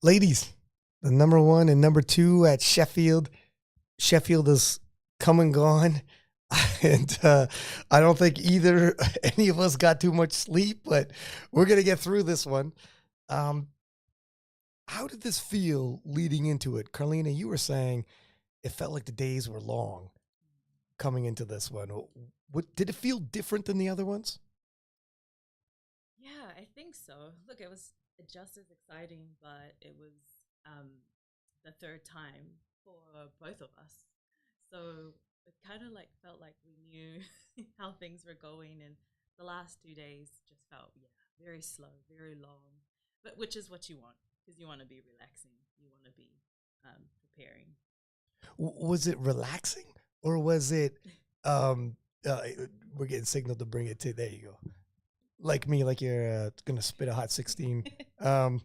Ladies, the number one and number two at Sheffield. Sheffield is come and gone. And I don't think either any of us got too much sleep, but we're going to get through this one. Um, how did this feel leading into it? Carlina, you were saying it felt like the days were long coming into this one. What, did it feel different than the other ones? Yeah, I think so. Look, it was just as exciting, but it was the third time for both of us. So it kind of like felt like we knew how things were going, and the last 2 days just felt very slow, very long, but which is what you want because you want to be relaxing, you want to be preparing. Was it relaxing or was it, um, uh, we're getting signaled to bring it to, there you go. Like me, like you're going to spit a hot 16. Um,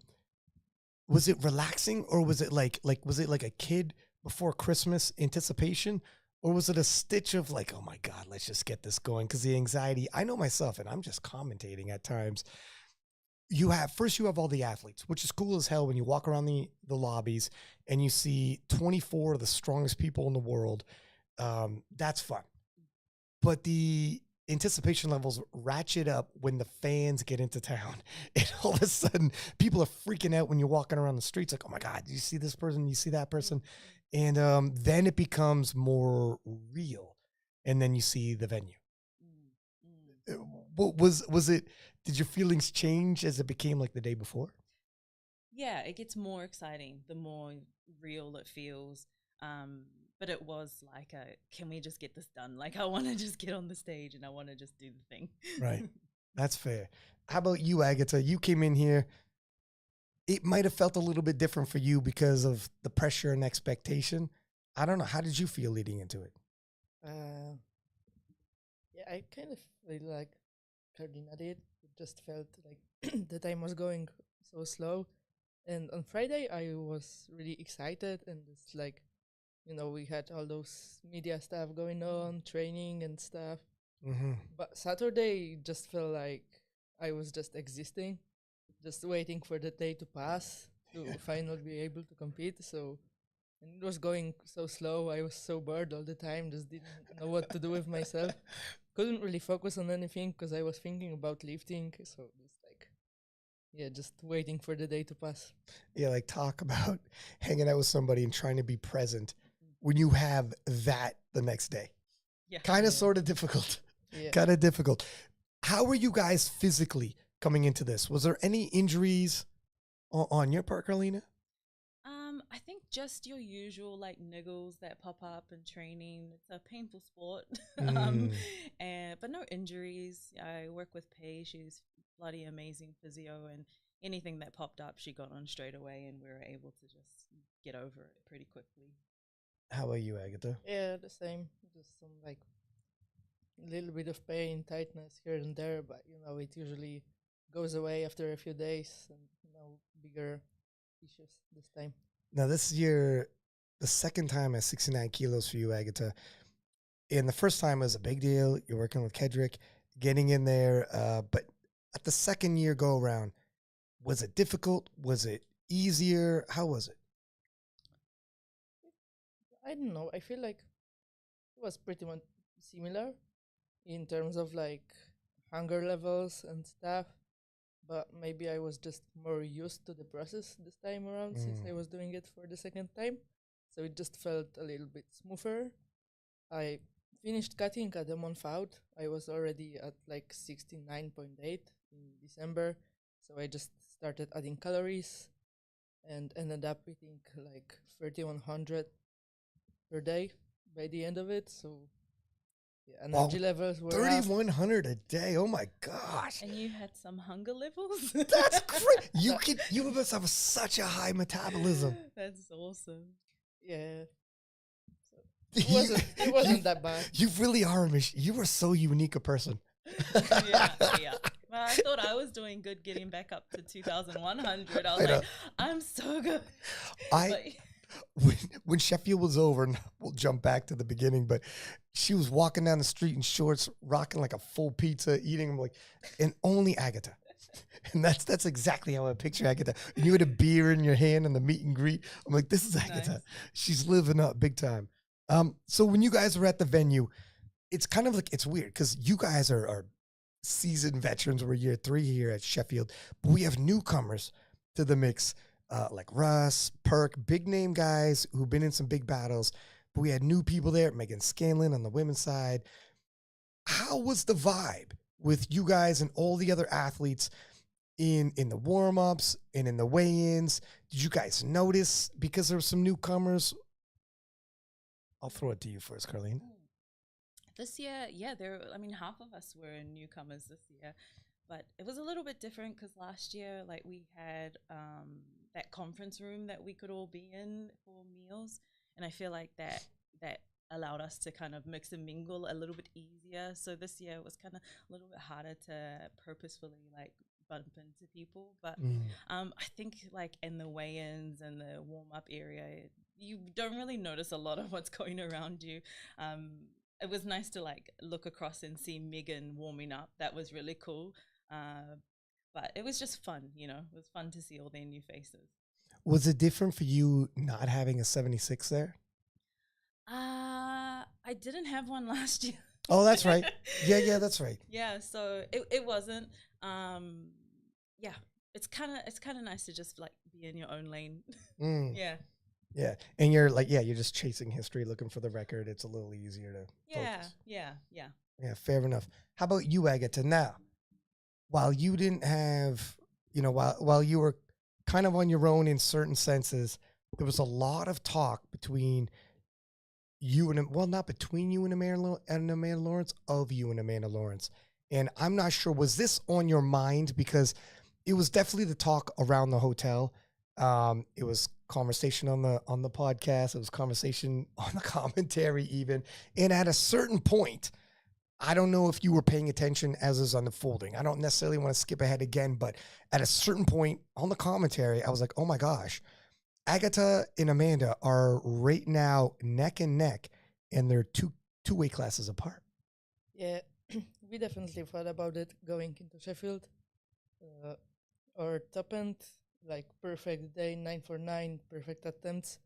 was it relaxing or was it was it like a kid before Christmas anticipation? Or was it a stitch of like, oh my God, let's just get this going? Because the anxiety, I know myself, and I'm just commentating at times. You have all the athletes, which is cool as hell when you walk around the lobbies and you see 24 of the strongest people in the world. That's fun. But the anticipation levels ratchet up when the fans get into town. And all of a sudden, people are freaking out when you're walking around the streets like, oh my God, you see this person? You see that person? And then it becomes more real. And then you see the venue. What was it? Did your feelings change as it became like the day before? Yeah, it gets more exciting the more real it feels. But it was like, can we just get this done? Like, I want to just get on the stage and I want to just do the thing. Right. That's fair. How about you, Agatha? You came in here. It might have felt a little bit different for you because of the pressure and expectation. I don't know. How did you feel leading into it? Uh, yeah, I kind of feel like Cardina did. It just felt like the time was going so slow. And on Friday, I was really excited, and it's like, we had all those media stuff going on, training and stuff. Mm-hmm. But Saturday just felt like I was just existing, just waiting for the day to pass to finally be able to compete. So, and it was going so slow. I was so bored all the time, just didn't know what to do with myself. Couldn't really focus on anything because I was thinking about lifting. So just like, just waiting for the day to pass. Yeah, like talk about hanging out with somebody and trying to be present when you have that the next day. Yeah. Kind of sort of difficult. Yeah. Kind of difficult. How were you guys physically coming into this? Was there any injuries on your part, Carlina? I think just your usual like niggles that pop up in training. It's a painful sport, but no injuries. I work with Paige. She's bloody amazing physio, and anything that popped up, she got on straight away, and we were able to just get over it pretty quickly. How about you, Agatha? Yeah, the same. Just some like little bit of pain, tightness here and there, but it usually goes away after a few days, and bigger issues this time. Now, this is the second time at 69 kilos for you, Agatha. And the first time was a big deal. You're working with Kedrick, getting in there. But at the second year go around, was it difficult? Was it easier? How was it? I don't know. I feel like it was pretty much similar in terms of like hunger levels and stuff. But maybe I was just more used to the process this time around since I was doing it for the second time. So it just felt a little bit smoother. I finished cutting at a month out. I was already at like 69.8 in December. So I just started adding calories and ended up eating like 3,100 per day by the end of it. So energy levels were 3,100 a day. Oh my gosh! And you had some hunger levels. That's great. You must have such a high metabolism. That's awesome. Yeah. It wasn't that bad. You really are, you are so unique a person. Yeah. Well, I thought I was doing good getting back up to 2,100. I was like, I'm so good. When Sheffield was over, and we'll jump back to the beginning, but she was walking down the street in shorts, rocking like a full pizza, eating them and only Agatha. And that's exactly how I picture Agatha. And you had a beer in your hand and the meet and greet. I'm like, this is Agatha. Nice. She's living up big time. So when you guys were at the venue, it's kind of like, it's weird because you guys are seasoned veterans. We're year 3 here at Sheffield, but we have newcomers to the mix, like Russ, Perk, big name guys who've been in some big battles. But we had new people there, Megan Scanlon on the women's side. How was the vibe with you guys and all the other athletes in the warm-ups and in the weigh-ins? Did you guys notice because there were some newcomers? I'll throw it to you first, Carlene. This year, yeah, half of us were newcomers this year, but it was a little bit different because last year, like, we had that conference room that we could all be in for meals, and I feel like that allowed us to kind of mix and mingle a little bit easier. So this year it was kind of a little bit harder to purposefully, like, bump into people, but I think, like, in the weigh-ins and the warm-up area, you don't really notice a lot of what's going around you. It was nice to, like, look across and see Megan warming up. That was really cool. But it was just fun, you know. It was fun to see all their new faces. Was it different for you not having a 76 there? I didn't have one last year. Oh, that's right. Yeah, that's right. Yeah, so it wasn't. Yeah, it's kind of nice to just, like, be in your own lane. Yeah. Yeah, and you're like, you're just chasing history, looking for the record. It's a little easier to focus. Yeah. Fair enough. How about you, Agatha? Now, while you didn't have, while you were kind of on your own in certain senses, there was a lot of talk between you and, well, not between you and Amanda Lawrence, of you and Amanda Lawrence. And I'm not sure, was this on your mind? Because it was definitely the talk around the hotel. It was conversation on the podcast. It was conversation on the commentary even. And at a certain point, I don't know if you were paying attention as is unfolding. I don't necessarily want to skip ahead again, but at a certain point on the commentary, I was like, oh my gosh, Agatha and Amanda are right now neck and neck, and they're two weight classes apart. Yeah, we definitely thought about it going into Sheffield. Our top end, like, perfect day, 949, perfect attempts,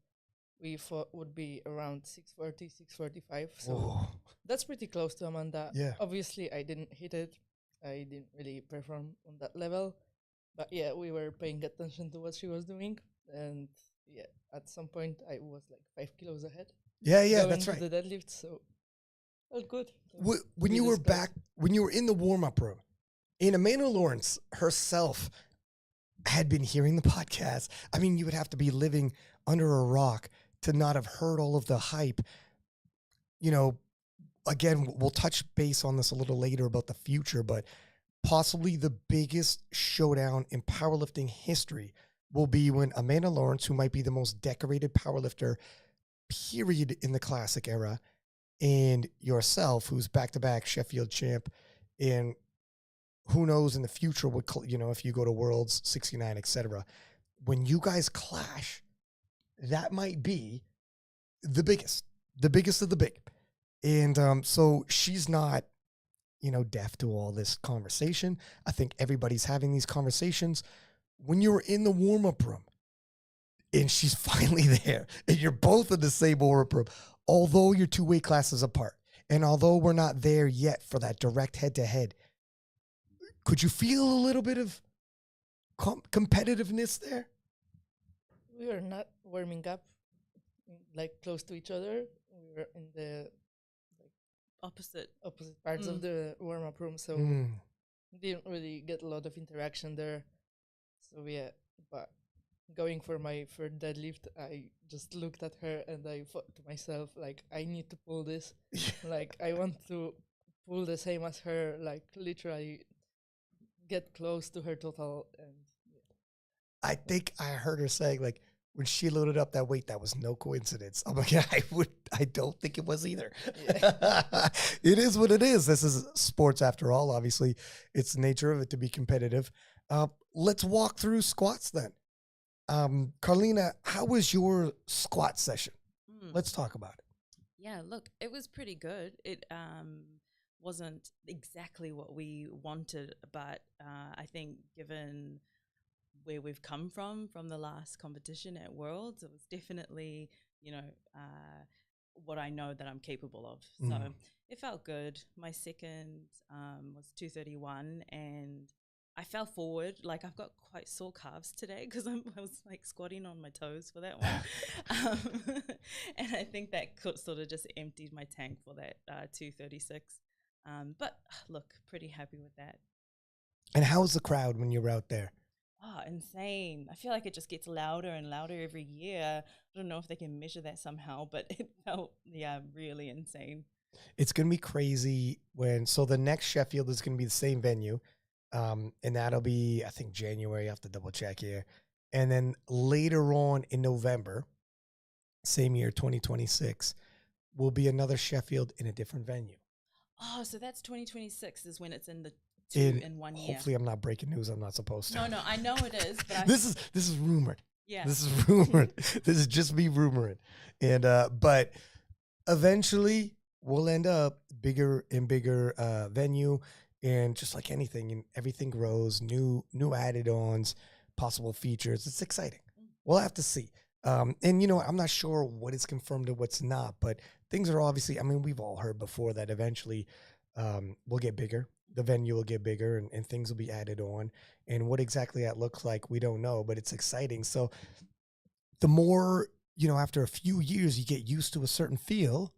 we thought would be around 640, 645. So Whoa. That's pretty close to Amanda. Yeah. Obviously, I didn't hit it. I didn't really perform on that level. But yeah, we were paying attention to what she was doing. And yeah, at some point, I was like 5 kilos ahead. Yeah, that's right. The deadlift, so all good. When you were back, when you were in the warm-up room, and Amanda Lawrence herself had been hearing the podcast. I mean, you would have to be living under a rock to not have heard all of the hype. Again, we'll touch base on this a little later about the future, but possibly the biggest showdown in powerlifting history will be when Amanda Lawrence, who might be the most decorated powerlifter, period, in the classic era, and yourself, who's back-to-back Sheffield champ, and who knows in the future what, if you go to Worlds, 69, etc. When you guys clash, that might be the biggest of the big. And so she's not, deaf to all this conversation. I think everybody's having these conversations. When you're in the warm-up room and she's finally there and you're both in the same warm-up room, although you're 2 weight classes apart, and although we're not there yet for that direct head-to-head, could you feel a little bit of competitiveness there? We were not warming up, like, close to each other. We were in the opposite parts of the warm-up room, so didn't really get a lot of interaction there. So yeah, but going for my third deadlift, I just looked at her and I thought to myself, like, I need to pull this. Like, I want to pull the same as her, like, literally get close to her total. And yeah. I think I heard her saying, like, when she loaded up that weight, that was no coincidence. I'm like, I don't think it was either. Yeah. It is what it is. This is sports after all. Obviously, it's the nature of it to be competitive. Let's walk through squats then. Carlina, how was your squat session? Let's talk about it. Yeah, look, it was pretty good. wasn't exactly what we wanted, but I think given where we've come from the last competition at Worlds, it was definitely, you know, what I know that I'm capable of. So it felt good. My second was 2:31, and I fell forward. Like, I've got quite sore calves today because I was like squatting on my toes for that one. And I think that sort of just emptied my tank for that 2:36. But look, pretty happy with that. And how's the crowd when you're out there? Oh, insane. I feel like it just gets louder and louder every year. I don't know if they can measure that somehow, but it felt, yeah, really insane. It's going to be crazy so the next Sheffield is going to be the same venue. And that'll be, I think, January. I have to double check here. And then later on in November, same year, 2026, will be another Sheffield in a different venue. Oh, so that's 2026 is when it's in the two in 1 year. Hopefully I'm not breaking news. I'm not supposed to. No, I know it is. But this is rumored. Yeah. This is rumored. This is just me rumoring. And but eventually we'll end up bigger and bigger venue, and just like anything, and everything grows, new added ons, possible features. It's exciting. We'll have to see. And you know, I'm not sure what is confirmed and what's not, but things are obviously, I mean, we've all heard before that eventually we'll get bigger. The venue will get bigger, and things will be added on. And what exactly that looks like, we don't know, but it's exciting. So the more, you know, after a few years, you get used to a certain feel,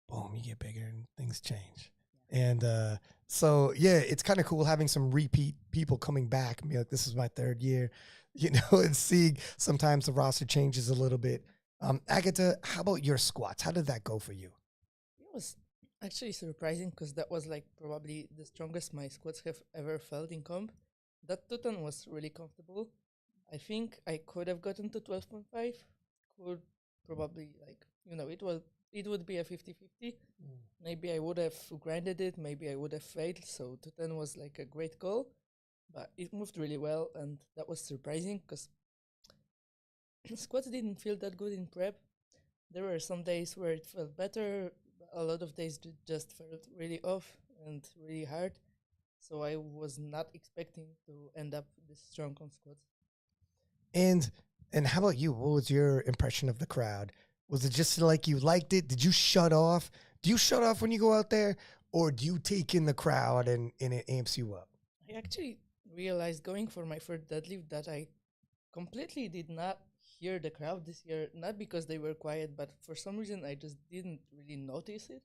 boom, you get bigger and things change. And so, yeah, it's kind of cool having some repeat people coming back and be like, this is my third year, you know, and seeing sometimes the roster changes a little bit. Agatha, how about your squats? How did that go for you? It was actually surprising because that was like probably the strongest my squats have ever felt in comp. That 2-ton was really comfortable. I think I could have gotten to 12.5. Could probably, like, you know, it would be a 50-50. Maybe I would have grinded it, maybe I would have failed. So 2-10 was like a great goal, but it moved really well, and that was surprising because squats didn't feel that good in prep. There were some days where it felt better. A lot of days just felt really off and really hard. So I was not expecting to end up this strong on squats. And how about you? What was your impression of the crowd? Was it just like you liked it? Did you shut off? Do you shut off when you go out there, or do you take in the crowd and it amps you up? I actually realized going for my first deadlift that I completely did not hear the crowd this year, not because they were quiet, but for some reason I just didn't really notice it.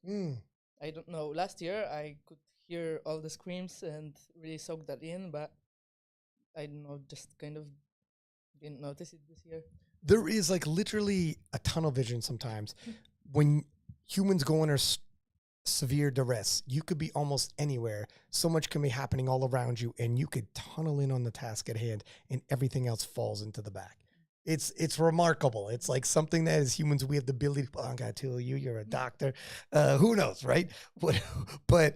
I don't know. Last year I could hear all the screams and really soak that in, but I don't know, just kind of didn't notice it this year. There is like literally a tunnel vision sometimes. When humans go under severe duress, you could be almost anywhere. So much can be happening all around you, and you could tunnel in on the task at hand, and everything else falls into the back. It's remarkable. It's like something that as humans we have the ability to, I gotta tell you, you're a doctor. Who knows, right? But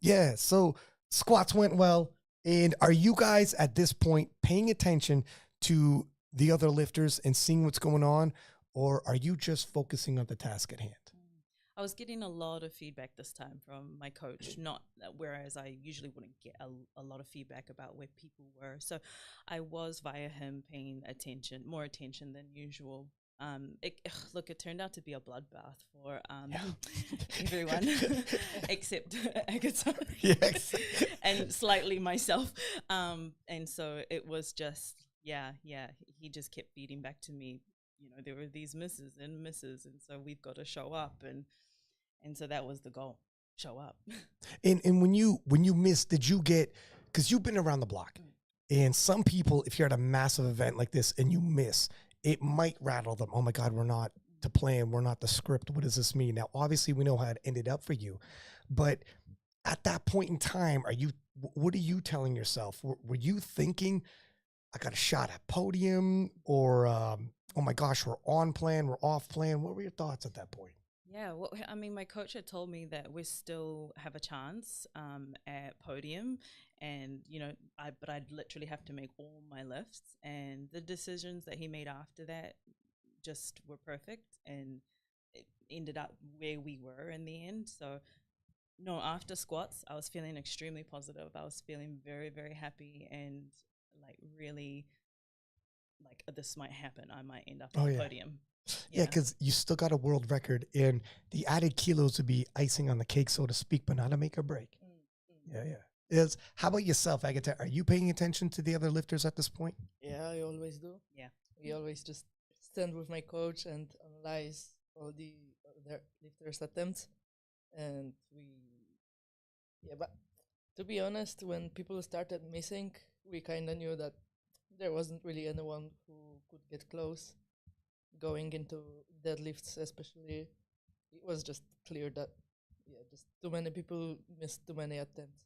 yeah, so squats went well. And are you guys at this point paying attention to the other lifters and seeing what's going on, or are you just focusing on the task at hand? I was getting a lot of feedback this time from my coach, not whereas I usually wouldn't get a lot of feedback about where people were. So I was via him paying more attention than usual. Look, it turned out to be a bloodbath for everyone except Agatha and slightly myself. And so it was just, he just kept feeding back to me, you know, there were these misses, and so we've got to show up. And so that was the goal, show up. And when you miss, did you get, because you've been around the block, and some people, if you're at a massive event like this and you miss, it might rattle them. Oh my God, we're not to plan. We're not the script. What does this mean? Now, obviously we know how it ended up for you, but at that point in time, what are you telling yourself? Were you thinking, I got a shot at podium, or, oh my gosh, we're on plan, we're off plan? What were your thoughts at that point? Yeah, well, I mean, my coach had told me that we still have a chance at podium, and you know, but I'd literally have to make all my lifts, and the decisions that he made after that just were perfect, and it ended up where we were in the end. So No, after squats, I was feeling extremely positive. I was feeling very, very happy and like really like this might happen. I might end up Oh, on the yeah. podium. Yeah, because you still got a world record, and the added kilos would be icing on the cake, so to speak, but not a make or break. Yeah, yeah. How about yourself, Agatha? Are you paying attention to the other lifters at this point? Yeah, I always do. Yeah. We always just stand with my coach and analyze all the other lifters' attempts, and but to be honest, when people started missing, we kind of knew that there wasn't really anyone who could get close. Going into deadlifts, especially, it was just clear that just too many people missed too many attempts.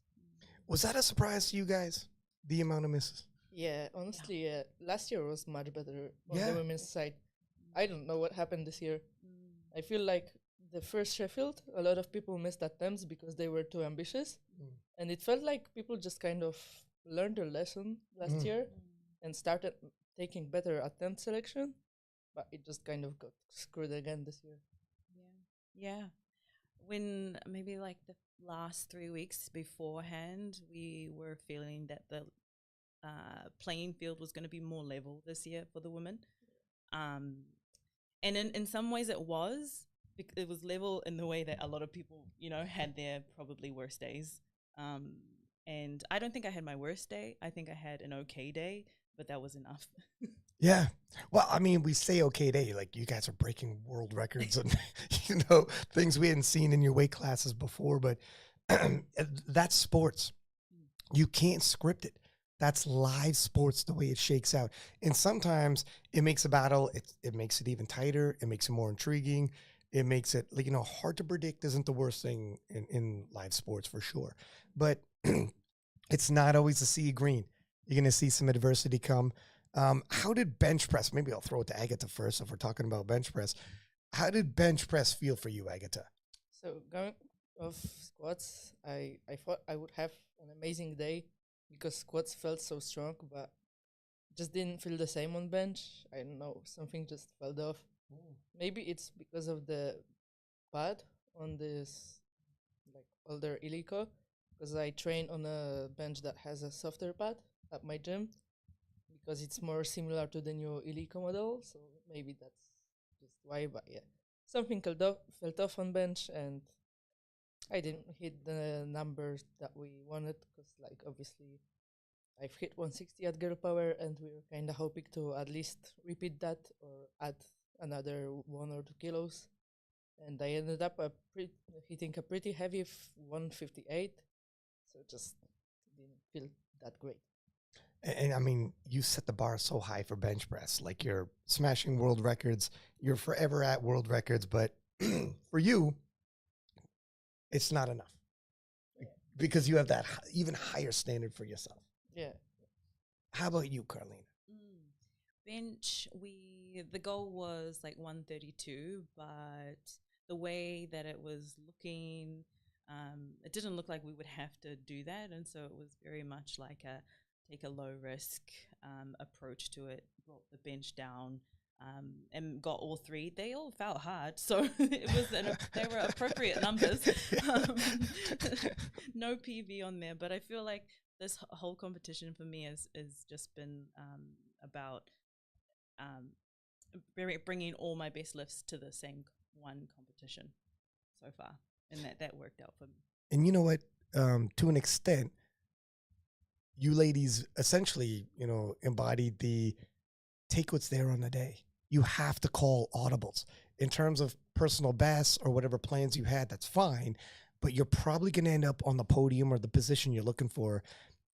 Was that a surprise to you guys? The amount of misses? Yeah, honestly, last year was much better on Yeah. the women's side. I don't know what happened this year. I feel like the first Sheffield, a lot of people missed attempts because they were too ambitious. And it felt like people just kind of learned their lesson last year and started taking better attempt selection. But it just kind of got screwed again this year. Yeah. When maybe like the last 3 weeks beforehand, we were feeling that the playing field was going to be more level this year for the women. And in some ways it was. It was level in the way that a lot of people, had their probably worst days. And I don't think I had my worst day. I think I had an okay day, but that was enough. Yeah. Well, I mean, we say okay day, like you guys are breaking world records and, things we hadn't seen in your weight classes before, but that's sports. You can't script it. That's live sports the way it shakes out. And sometimes it makes a battle, it makes it even tighter. It makes it more intriguing. It makes it, hard to predict isn't the worst thing in live sports for sure. But it's not always a sea of green. You're going to see some adversity come. How did bench press, maybe I'll throw it to Agatha first if we're talking about bench press. How did bench press feel for you, Agatha? So going off squats, I thought I would have an amazing day because squats felt so strong, but just didn't feel the same on bench. I don't know, something just fell off. Maybe it's because of the pad on this like older Ilico, because I train on a bench that has a softer pad at my gym because it's more similar to the new Ilico model. So maybe that's just why. But yeah, something felt off on bench, and I didn't hit the numbers that we wanted because, like, obviously, I've hit 160 at girl power, and we were kind of hoping to at least repeat that or add another 1 or 2 kilos. And I ended up hitting a pretty heavy 158, so just didn't feel that great. And I mean, you set the bar so high for bench press, like you're smashing world records. You're forever at world records, but for you, it's not enough because you have that even higher standard for yourself. Yeah. How about you, Carlina? Bench, the goal was like 132, but the way that it was looking, it didn't look like we would have to do that, and so it was very much like take a low risk approach to it. Brought the bench down and got all 3. They all felt hard, so it was they were appropriate numbers. No PV on there, but I feel like this whole competition for me has just been about bringing all my best lifts to the same one competition so far, and that worked out for me. And you know what? To an extent, you ladies essentially, embodied the take what's there on the day. You have to call audibles. In terms of personal bests or whatever plans you had, that's fine, but you're probably going to end up on the podium or the position you're looking for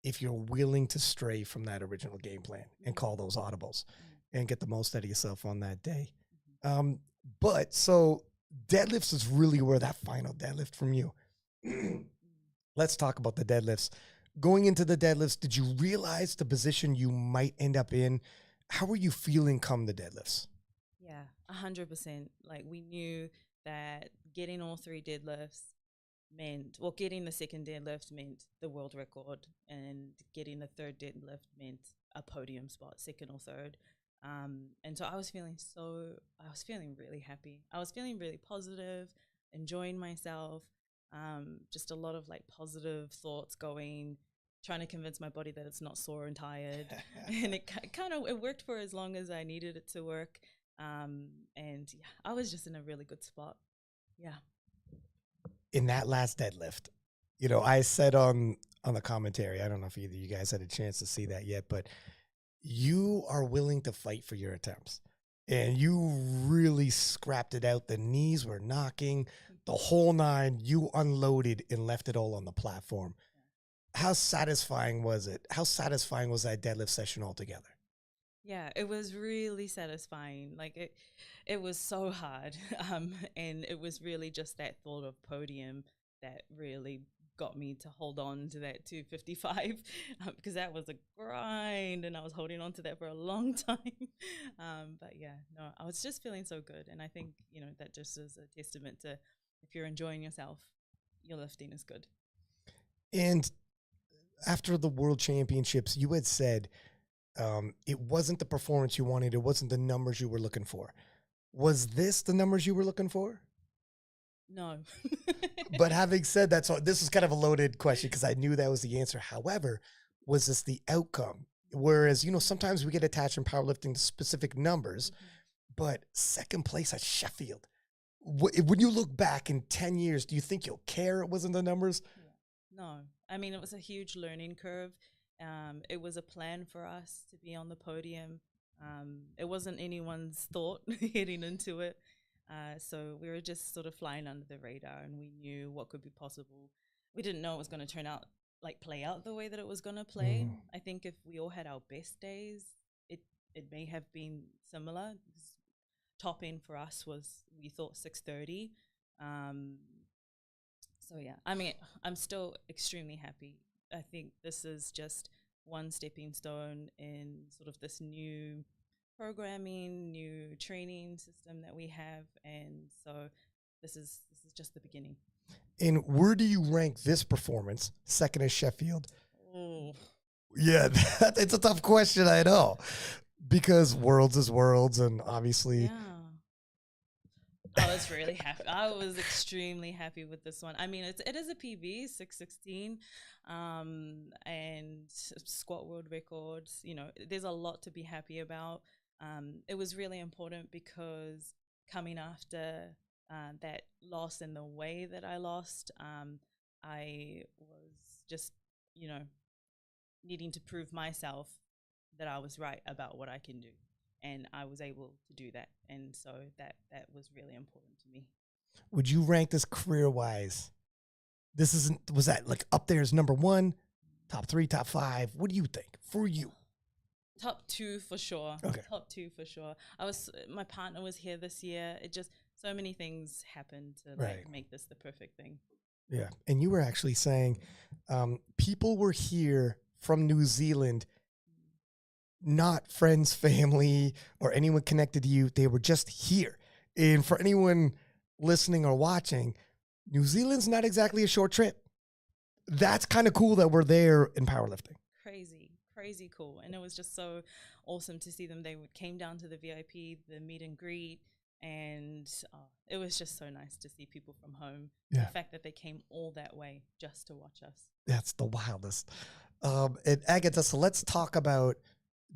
if you're willing to stray from that original game plan and call those audibles and get the most out of yourself on that day. But so deadlifts is really where that final deadlift from you. Let's talk about the deadlifts. Going into the deadlifts, did you realize the position you might end up in? How were you feeling come the deadlifts? Yeah, 100%. Like we knew that getting all 3 deadlifts meant, well, getting the second deadlift meant the world record, and getting the third deadlift meant a podium spot, second or third. And so I was feeling really happy. I was feeling really positive, enjoying myself. Just a lot of like positive thoughts going, trying to convince my body that it's not sore and tired. And it kind of, it worked for as long as I needed it to work. And yeah, I was just in a really good spot. Yeah. In that last deadlift, you know, I said on the commentary, I don't know if either of you guys had a chance to see that yet, but you are willing to fight for your attempts. And you really scrapped it out. The knees were knocking, the whole nine. You unloaded and left it all on the platform. How satisfying was it? How satisfying was that deadlift session altogether? Yeah, it was really satisfying. Like it was so hard. And it was really just that thought of podium that really got me to hold on to that 255 because that was a grind and I was holding on to that for a long time. But yeah, no, I was just feeling so good. And I think, you know, that just is a testament to if you're enjoying yourself, your lifting is good. And after the World Championships, you had said it wasn't the performance you wanted. It wasn't the numbers you were looking for. Was this the numbers you were looking for? No. But having said that, so this is kind of a loaded question because I knew that was the answer. However, was this the outcome? Whereas, you know, sometimes we get attached in powerlifting to specific numbers, but second place at Sheffield. When you look back in 10 years, do you think you'll care it wasn't the numbers? No. I mean, it was a huge learning curve. It was a plan for us to be on the podium. It wasn't anyone's thought heading into it. So we were just sort of flying under the radar and we knew what could be possible. We didn't know it was going to turn out, like play out the way that it was going to play. I think if we all had our best days, it may have been similar. Top end for us was, we thought 630. So yeah, I mean, I'm still extremely happy. I think this is just one stepping stone in sort of this new programming, new training system that we have, and so this is just the beginning. And where do you rank this performance? Second is Sheffield. Oh. Yeah, it's a tough question, I know, because worlds is worlds, and obviously. Yeah. I was really happy. I was extremely happy with this one. I mean, it is a PB 616, and squat world records. You know, there's a lot to be happy about. It was really important because coming after that loss and the way that I lost, I was just, you know, needing to prove myself that I was right about what I can do. And I was able to do that. And so that was really important to me. Would you rank this career-wise? Was that like up there as number one, top three, top five? What do you think for you? Top two for sure. Okay. Top two for sure. My partner was here this year. It just, so many things happened to like make this the perfect thing. Yeah. And you were actually saying people were here from New Zealand, not friends, family, or anyone connected to you. They were just here. And for anyone listening or watching, New Zealand's not exactly a short trip. That's kind of cool that we're there in powerlifting. Crazy cool. And it was just so awesome to see them. They came down to the VIP, the meet and greet, and it was just so nice to see people from home. Yeah. The fact that they came all that way just to watch us. That's the wildest. And Agatha, so let's talk about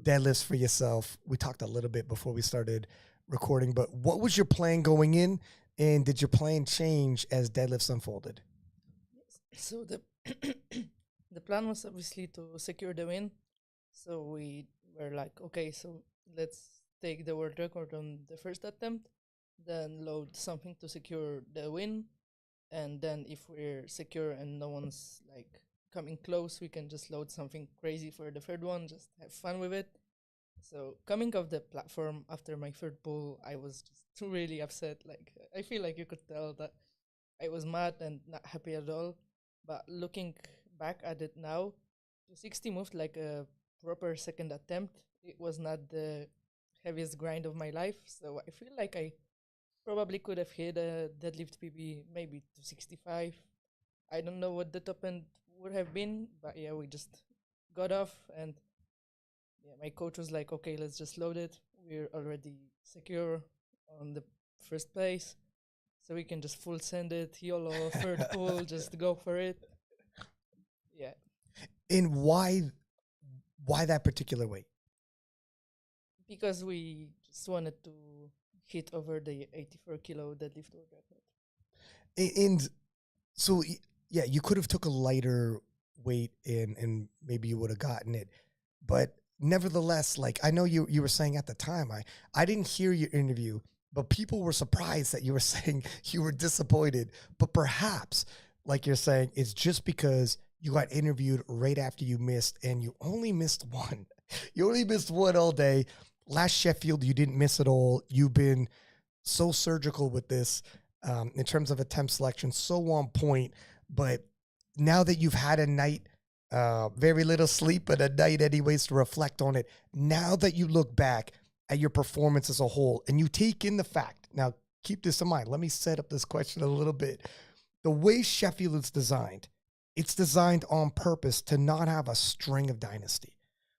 deadlifts for yourself. We talked a little bit before we started recording, but what was your plan going in, and did your plan change as deadlifts unfolded? So the plan was obviously to secure the win. So we were like, okay, so let's take the world record on the first attempt, then load something to secure the win, and then if we're secure and no one's like coming close, we can just load something crazy for the third one, just have fun with it. So coming off the platform after my third pull, I was just really upset. Like, I feel like you could tell that I was mad and not happy at all. But looking back at it now, 260 moved like a proper second attempt. It was not the heaviest grind of my life, so I feel like I probably could have hit a deadlift PB, maybe 265. I don't know what the top end would have been, but yeah, we just got off, and yeah, my coach was like, okay, let's just load it. We're already secure on the first place. so we can just full send it, YOLO, third pull, just go for it. Yeah. And why that particular weight? Because we just wanted to hit over the 84 kilo deadlift world record. And so, yeah, you could have took a lighter weight and maybe you would have gotten it. But nevertheless, like I know you were saying at the time, I didn't hear your interview, but people were surprised that you were saying you were disappointed. But perhaps, like you're saying, it's just because you got interviewed right after you missed, and you only missed one. You only missed one all day. Last Sheffield, you didn't miss at all. You've been so surgical with this in terms of attempt selection, so on point. But now that you've had a night, very little sleep, but a night anyways to reflect on it, now that you look back at your performance as a whole and you take in the fact, now keep this in mind, let me set up this question a little bit. The way Sheffield is designed, it's designed on purpose to not have a string of dynasty.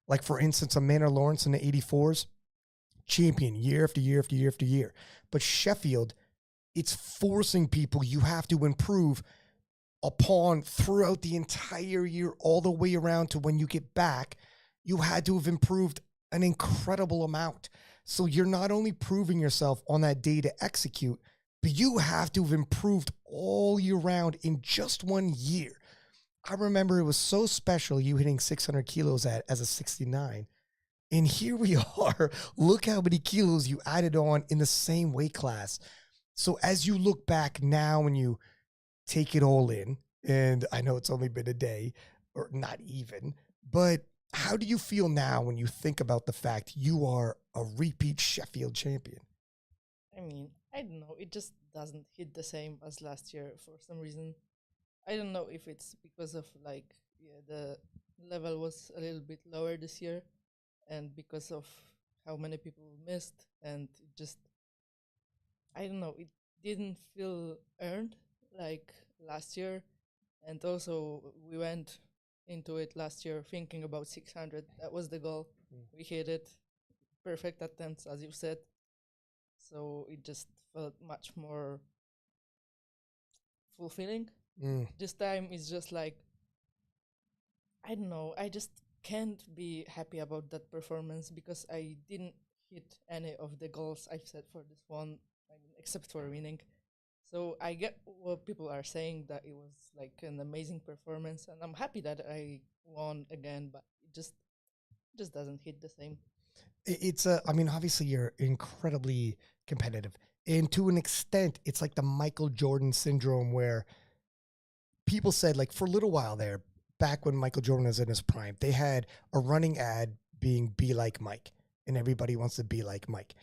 Like, for instance, Amanda Lawrence in the 84s, champion year after year after year after year. But Sheffield, it's forcing people, you have to improve upon throughout the entire year, all the way around to when you get back, you had to have improved an incredible amount. So you're not only proving yourself on that day to execute, but you have to have improved all year round in just 1 year. I remember it was so special, you hitting 600 kilos as a 69. And here we are. Look how many kilos you added on in the same weight class. So as you look back now and you take it all in, and I know it's only been a day, or not even, but how do you feel now when you think about the fact you are a repeat Sheffield champion? I mean, I don't know. It just doesn't hit the same as last year for some reason. I don't know if it's because of the level was a little bit lower this year, and because of how many people missed, and it just, I don't know, it didn't feel earned like last year. And also we went into it last year thinking about 600. That was the goal. We hit it. Perfect attempts, as you said. So it just felt much more fulfilling. This time it's just like, I don't know, I just can't be happy about that performance because I didn't hit any of the goals I've set for this one, I mean, except for winning. So I get what people are saying, that it was like an amazing performance, and I'm happy that I won again, but it just doesn't hit the same. It's I mean, obviously you're incredibly competitive, and to an extent, it's like the Michael Jordan syndrome, where people said, like, for a little while there, back when Michael Jordan was in his prime, they had a running ad being "Be Like Mike," and everybody wants to be like Mike.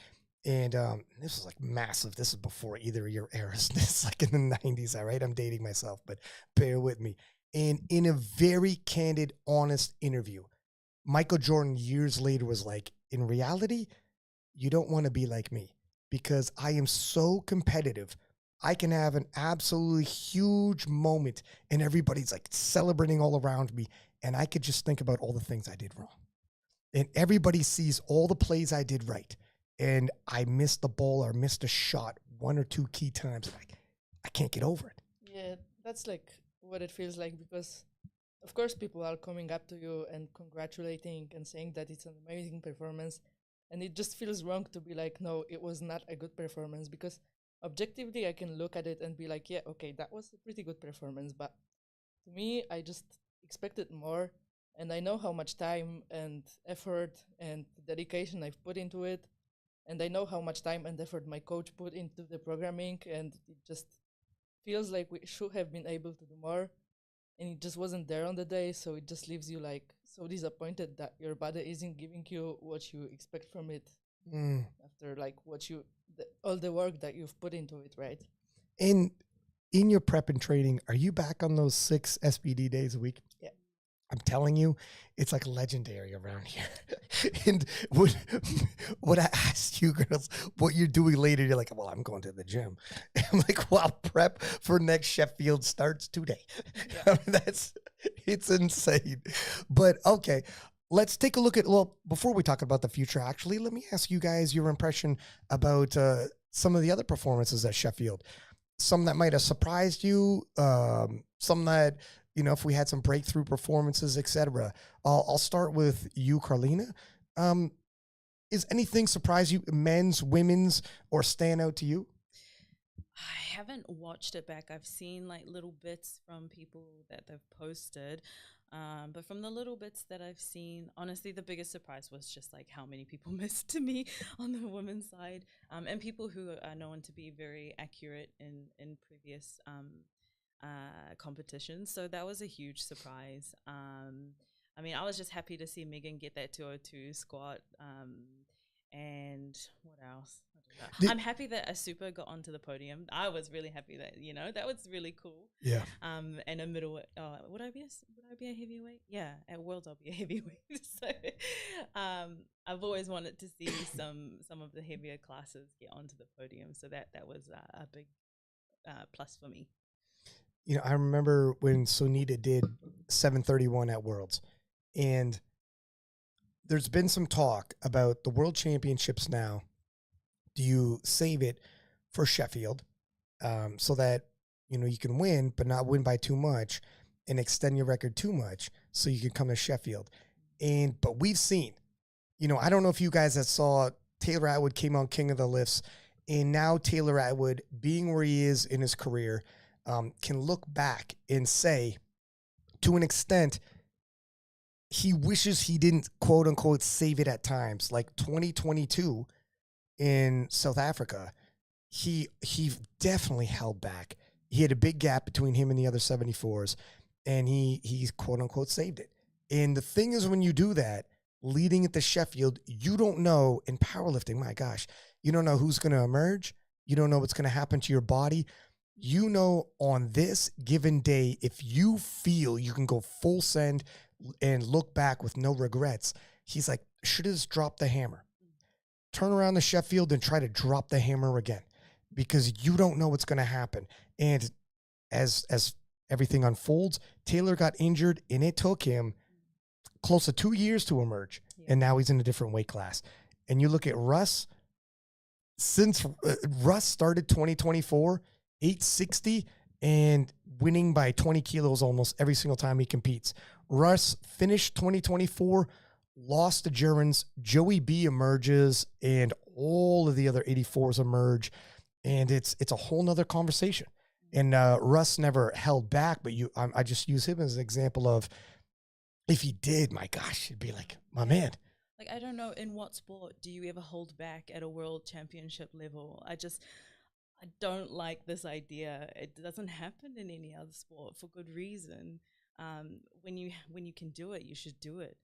And this was like massive. This is before either of your eras. This is like in the 90s, all right? I'm dating myself, but bear with me. And in a very candid, honest interview, Michael Jordan years later was like, in reality, you don't want to be like me because I am so competitive. I can have an absolutely huge moment and everybody's like celebrating all around me. And I could just think about all the things I did wrong. And everybody sees all the plays I did right. And I missed the ball or missed a shot one or two key times. Like, I can't get over it. Yeah, that's like what it feels like, because of course people are coming up to you and congratulating and saying that it's an amazing performance. And it just feels wrong to be like, no, it was not a good performance, because objectively I can look at it and be like, yeah, okay, that was a pretty good performance. But to me, I just expected more. And I know how much time and effort and dedication I've put into it. And I know how much time and effort my coach put into the programming, and it just feels like we should have been able to do more, and it just wasn't there on the day. So it just leaves you like so disappointed that your body isn't giving you what you expect from it after like all the work that you've put into it, right? And in your prep and training, are you back on those 6 SBD days a week? Yeah. I'm telling you, it's like legendary around here. And when I asked you girls what you're doing later, you're like, well, I'm going to the gym. And I'm like, well, prep for next Sheffield starts today. Yeah. I mean, it's insane. But okay, let's take a look at, well, before we talk about the future, actually, let me ask you guys your impression about some of the other performances at Sheffield. some that might have surprised you, some that, you know, if we had some breakthrough performances, etc. I'll start with you, Carlina. Is anything surprise you, men's, women's, or stand out to you? I haven't watched it back. I've seen like little bits from people that they've posted. But from the little bits that I've seen, honestly, the biggest surprise was just like how many people missed to me on the women's side, and people who are known to be very accurate in previous competitions. So that was a huge surprise. I mean, I was just happy to see Megan get that 202 squat. And what else? I'm happy that a super got onto the podium. I was really happy that, you know, that was really cool. Yeah. And a middleweight. Would I be a heavyweight? Yeah, at Worlds I'll be a heavyweight. So, I've always wanted to see some of the heavier classes get onto the podium. So that was a big plus for me. You know, I remember when Sunita did 731 at Worlds, and there's been some talk about the World Championships now. Do you save it for Sheffield so that, you know, you can win, but not win by too much and extend your record too much so you can come to Sheffield? But we've seen, you know, I don't know if you guys that saw Taylor Atwood came on King of the Lifts, and now Taylor Atwood, being where he is in his career, can look back and say, to an extent, he wishes he didn't, quote unquote, save it at times. Like 2022 in South Africa, he definitely held back. He had a big gap between him and the other 74s, and he's quote unquote saved it. And the thing is, when you do that, leading it to Sheffield, you don't know in powerlifting, my gosh, you don't know who's going to emerge. You don't know what's going to happen to your body. You know, on this given day, if you feel you can go full send and look back with no regrets, he's like, should have just dropped the hammer. Turn around to Sheffield and try to drop the hammer again, because you don't know what's going to happen. And as everything unfolds, Taylor got injured, and it took him close to 2 years to emerge. Yeah. And now he's in a different weight class. And you look at Russ, since Russ started 2024, 860 and winning by 20 kilos almost every single time he competes. Russ finished 2024, lost to Germans. Joey B emerges, and all of the other 84s emerge, and it's a whole nother conversation. And Russ never held back, but I just use him as an example of, if he did, my gosh, it'd be like, my man. Like, I don't know, in what sport do you ever hold back at a world championship level? I don't like this idea. It doesn't happen in any other sport for good reason. When you can do it, you should do it.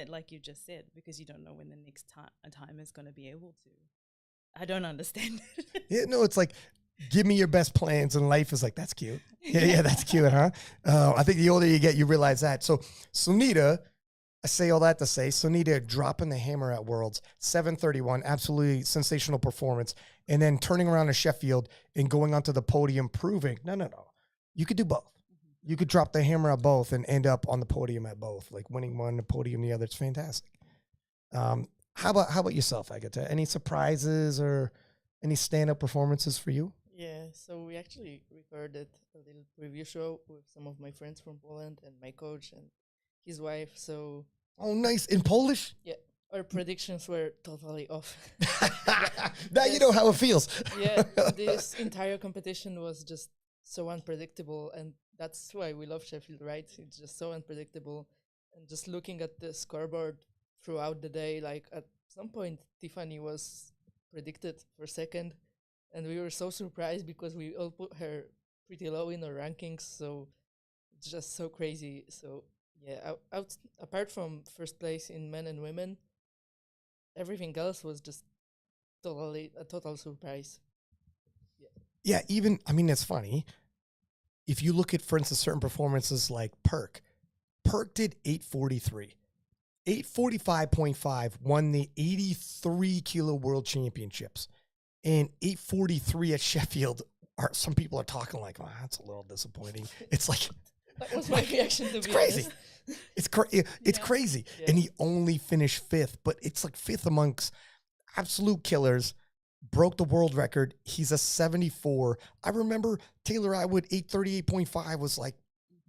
Like you just said, because you don't know when the next time is going to be able to. I don't understand it. Yeah, no, it's like, give me your best plans, and life is like, that's cute. Yeah, that's cute, huh? I think the older you get, you realize that. So Sunita, I say all that to say, Sunita dropping the hammer at Worlds, 731, absolutely sensational performance, and then turning around to Sheffield and going onto the podium, proving, no, you could do both. You could drop the hammer at both and end up on the podium at both, like winning one, the podium the other. It's fantastic. How about yourself, Agatha? Any surprises or any stand-up performances for you? Yeah, so we actually recorded a little preview show with some of my friends from Poland and my coach and his wife. So, oh, nice. In Polish? Yeah, our predictions were totally off. Now you know how it feels. Yeah, this entire competition was just so unpredictable, and that's why we love Sheffield, right? It's just so unpredictable. And just looking at the scoreboard throughout the day, like at some point, Tiffany was predicted for second, and we were so surprised because we all put her pretty low in our rankings, so it's just so crazy. So yeah, apart from first place in men and women, everything else was just a total surprise. Yeah, even, I mean, it's funny. If you look at, for instance, certain performances like Perk did 843. 845.5 won the 83 kilo world championships. And 843 at Sheffield, some people are talking like, oh, that's a little disappointing. It's like, that was my reaction to it's be crazy. Honest. It's crazy. Yeah. And he only finished fifth, but it's like fifth amongst absolute killers. broke the world record. He's a 74. I remember Taylor Atwood 838.5 was like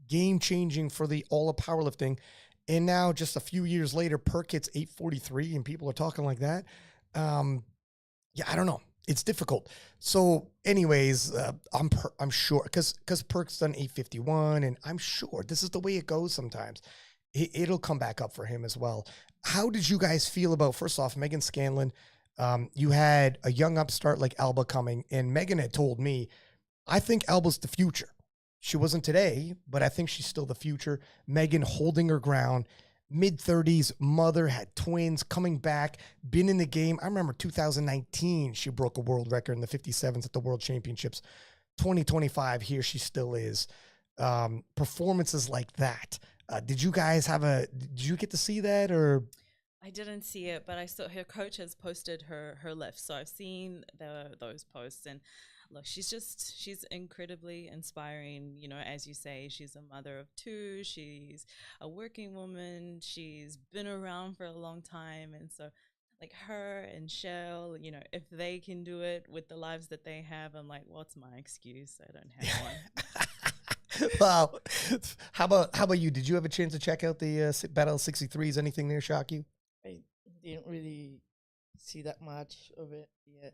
game changing for the all of powerlifting. And now just a few years later, Perk hits 843 and people are talking like that. Yeah, I don't know. It's difficult. So anyways, I'm sure because Perk's done 851 and I'm sure this is the way it goes sometimes. It'll come back up for him as well. How did you guys feel about, first off, Megan Scanlon? You had a young upstart like Alba coming, and Megan had told me, I think Alba's the future. She wasn't today, but I think she's still the future. Megan holding her ground, mid-30s, mother, had twins, coming back, been in the game. I remember 2019, she broke a world record in the 57s at the World Championships. 2025, here she still is. Performances like that. Did you guys did you get to see that, or? I didn't see it, but I saw her coach has posted her lift. So I've seen those posts, and look, she's incredibly inspiring. You know, as you say, she's a mother of two. She's a working woman. She's been around for a long time. And so like her and Shell, you know, if they can do it with the lives that they have, I'm like, what's my excuse? I don't have one. Wow. How about you? Did you have a chance to check out the Battle of 63s? Anything there shock you? I didn't really see that much of it yet,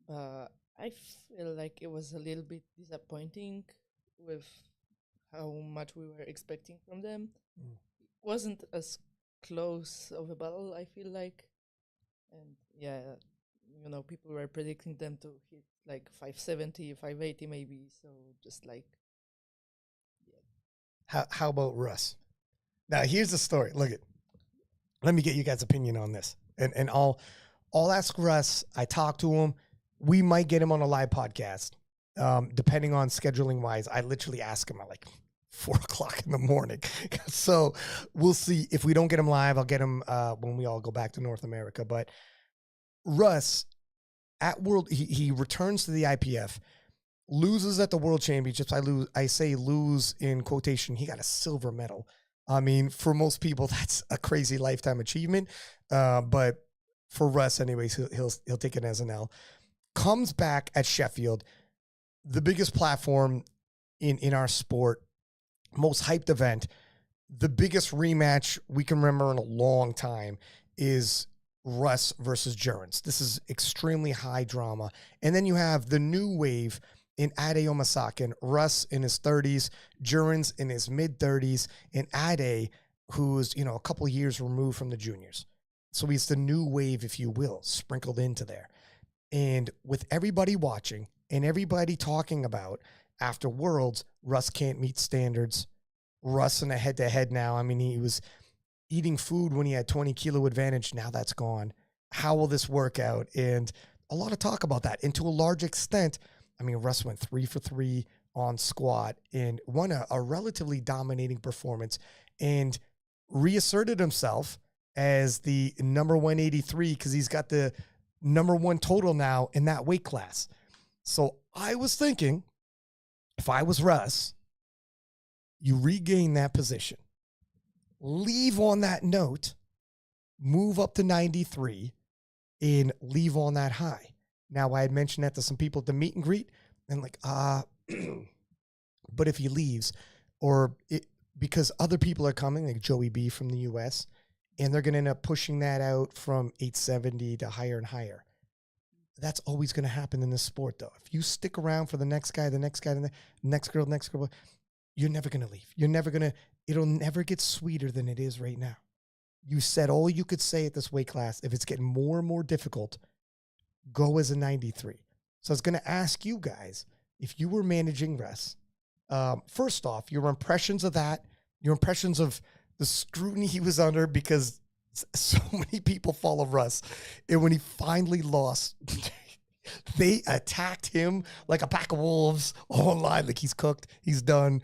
but I feel like it was a little bit disappointing with how much we were expecting from them. It wasn't as close of a battle, I feel like. And yeah, you know, people were predicting them to hit like 570, 580 maybe. So just like, yeah. How about Russ? Now here's the story. Look at. Let me get you guys' opinion on this, and I'll ask Russ. I talked to him. We might get him on a live podcast, depending on scheduling wise. I literally ask him at like 4:00 in the morning. So we'll see. If we don't get him live, I'll get him when we all go back to North America. But Russ at World, he returns to the IPF, loses at the World Championships. I say lose in quotation. He got a silver medal. I mean, for most people, that's a crazy lifetime achievement. But for Russ, anyways, he'll take it as an L. Comes back at Sheffield, the biggest platform in our sport, most hyped event, the biggest rematch we can remember in a long time is Russ versus Jurens. This is extremely high drama. And then you have the new wave in Ade Omasakin, Russ in his 30s, Jurens in his mid-30s, and Ade, who's, you know, a couple of years removed from the juniors. So he's the new wave, if you will, sprinkled into there. And with everybody watching and everybody talking about after Worlds, Russ can't meet standards. Russ in a head-to-head now. I mean, he was eating food when he had 20-kilo advantage. Now that's gone. How will this work out? And a lot of talk about that. And to a large extent, I mean, Russ went 3 for 3 on squat and won a relatively dominating performance and reasserted himself as the number 183 because he's got the number one total now in that weight class. So I was thinking, if I was Russ, you regain that position, leave on that note, move up to 93, and leave on that high. Now, I had mentioned that to some people at the meet and greet, and like, but if he leaves, because other people are coming, like Joey B from the U.S., and they're going to end up pushing that out from 870 to higher and higher. That's always going to happen in this sport, though. If you stick around for the next guy, the next girl, you're never going to leave. It'll never get sweeter than it is right now. You said all you could say at this weight class. If it's getting more and more difficult, go as a 93. So I was going to ask you guys, if you were managing Russ, first off, your impressions of that, your impressions of the scrutiny he was under, because so many people follow Russ. And when he finally lost, they attacked him like a pack of wolves online, like he's cooked, he's done.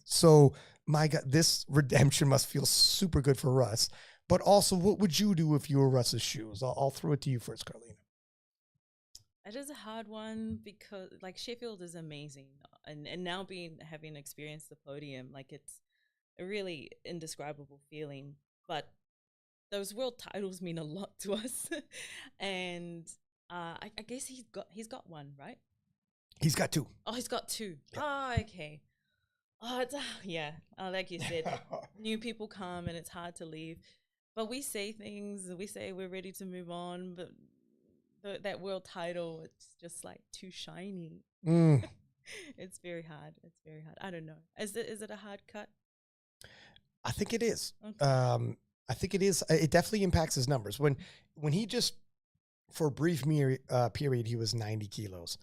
So my God, this redemption must feel super good for Russ. But also, what would you do if you were Russ's shoes? I'll throw it to you first, Carlina. It is a hard one because like Sheffield is amazing, and now having experienced the podium, like it's a really indescribable feeling. But those world titles mean a lot to us, and I guess he's got one, right? He's got 2. Oh, he's got 2. Yeah. Oh, okay. Oh, it's yeah. Like you said, new people come and it's hard to leave. But we say things. We say we're ready to move on, but that world title, it's just like too shiny. Mm. It's very hard. It's very hard. I don't know. Is it a hard cut? I think it is. Okay. I think it is. It definitely impacts his numbers. When he just, for a brief period, he was 90 kilos,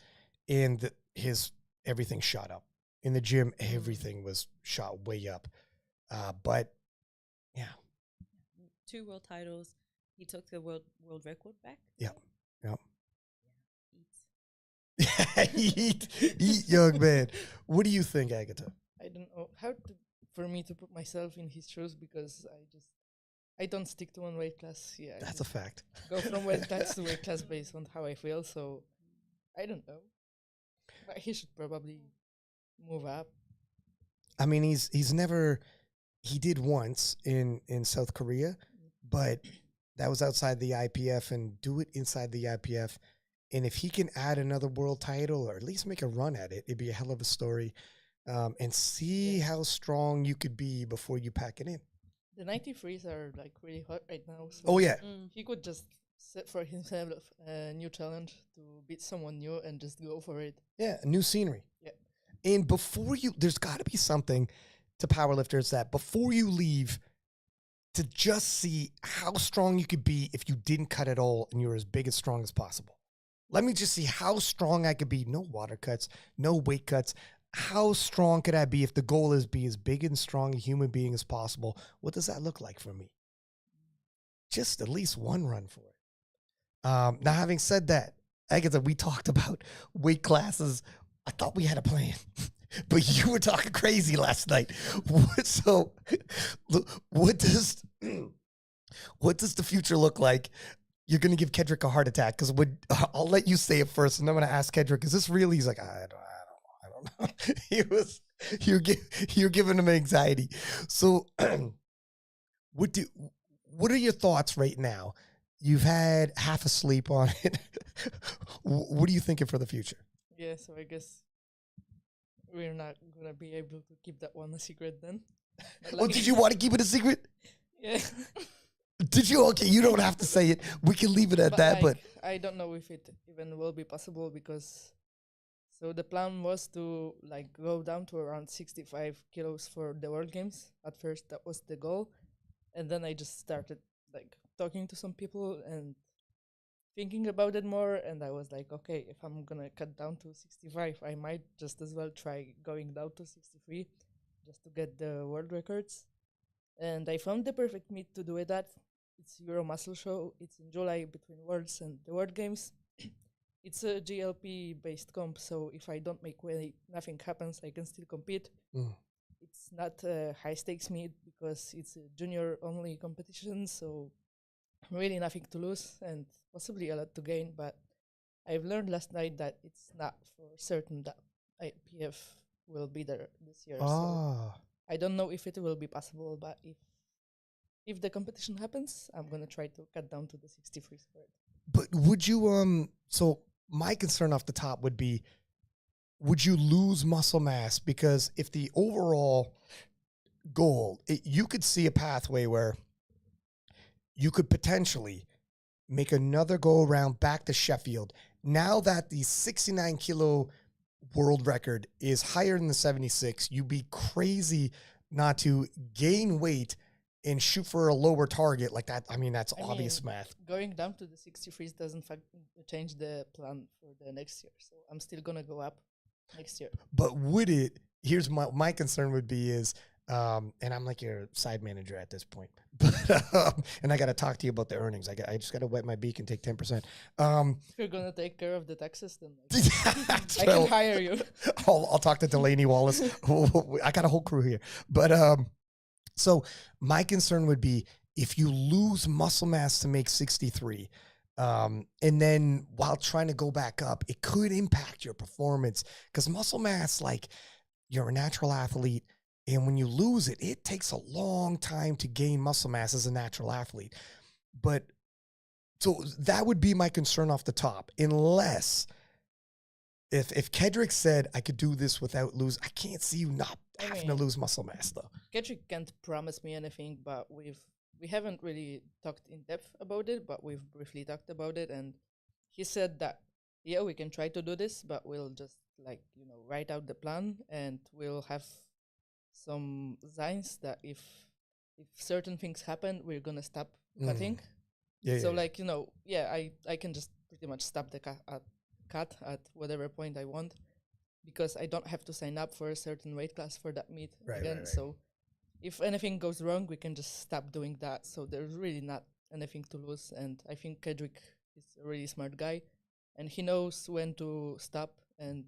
and his everything shot up in the gym. Everything was shot way up. But yeah, 2 world titles. He took the world record back. Yep. Yep. Yeah, eat, young man. What do you think, Agatha? I don't know how for me to put myself in his shoes, because I don't stick to one weight class. Yeah, That's a fact. Go from weight class to weight class based on how I feel. So I don't know, but he should probably move up. I mean, he's never. He did once in South Korea, but that was outside the IPF, and do it inside the IPF. And if he can add another world title, or at least make a run at it, it'd be a hell of a story. And see how strong you could be before you pack it in. The 93s are like really hot right now. So Oh yeah, he could just set for himself a new challenge to beat someone new and just go for it. yeah, new scenery. Yeah. And before there's got to be something to powerlifters that before you leave, to just see how strong you could be if you didn't cut at all and you're as big and strong as possible. Let me just see how strong I could be. No water cuts, no weight cuts. How strong could I be if the goal is be as big and strong a human being as possible? What does that look like for me? Just at least one run for it. Now, having said that, Agatha, we talked about weight classes. I thought we had a plan, but you were talking crazy last night. So, what does the future look like? You're going to give Kedrick a heart attack, because I'll let you say it first, and I'm going to ask Kedrick, is this really? He's like, I don't know. You're giving him anxiety. So, what are your thoughts right now? You've had half a sleep on it. What are you thinking for the future? Yeah, so I guess we're not gonna be able to keep that one a secret then. Oh, did you want to keep it a secret? Yeah. Did you? Okay, you don't have to say it. We can leave it at that. But I don't know if it even will be possible, because so the plan was to like go down to around 65 kilos for the World Games. At first, that was the goal, and then I just started like talking to some people and thinking about it more, and I was like, okay, if I'm gonna cut down to 65, I might just as well try going down to 63 just to get the world records. And I found the perfect meet to do it at. It's Euro Muscle Show. It's in July between Worlds and the World Games. It's a GLP based comp, so if I don't make weight, nothing happens. I can still compete. It's not a high stakes meet because it's a junior only competition, so really nothing to lose and possibly a lot to gain. But I've learned last night that it's not for certain that IPF will be there this year. So I don't know if it will be possible, but if the competition happens, I'm gonna try to cut down to the 63 squared. But would you so my concern off the top would be, would you lose muscle mass? Because if the overall goal, you could see a pathway where you could potentially make another go around back to Sheffield. Now that the 69 kilo world record is higher than the 76, you'd be crazy not to gain weight and shoot for a lower target like that. I mean, that's obvious math. Going down to the 63s doesn't change the plan for the next year. So I'm still going to go up next year. But would it, here's my concern would be is, and I'm like your side manager at this point, but, and I got to talk to you about the earnings. I just got to wet my beak and take 10%. If you're going to take care of the taxes, then I can hire you. I'll talk to Delaney Wallace. I got a whole crew here, but, so my concern would be if you lose muscle mass to make 63, and then while trying to go back up, it could impact your performance, because muscle mass, like, you're a natural athlete, and when you lose it, it takes a long time to gain muscle mass as a natural athlete. But So that would be my concern off the top, unless if Kedrick said I could do this without losing, I can't see you not having to lose muscle mass though. Kedrick can't promise me anything, but we haven't really talked in depth about it, but we've briefly talked about it, and he said that yeah, we can try to do this, but we'll just like, you know, write out the plan, and we'll have some signs that if certain things happen, we're gonna stop cutting. So like, you know, I can just pretty much stop the cut at whatever point I want, because I don't have to sign up for a certain weight class for that meet again. Right. So if anything goes wrong, we can just stop doing that. So there's really not anything to lose. And I think Kedrick is a really smart guy, and he knows when to stop, and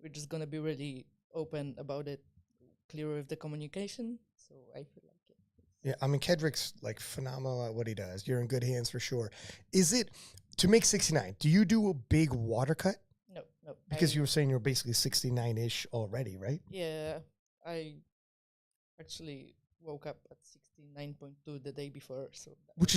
we're just gonna be really open about it, clear with the communication. So I feel like it. Yeah, I mean, Kedrick's like phenomenal at what he does. You're in good hands for sure. Is it to make 69? Do you do a big water cut? No. Because you were saying you're basically 69-ish already, right? Yeah, I actually woke up at 69.2 the day before, so which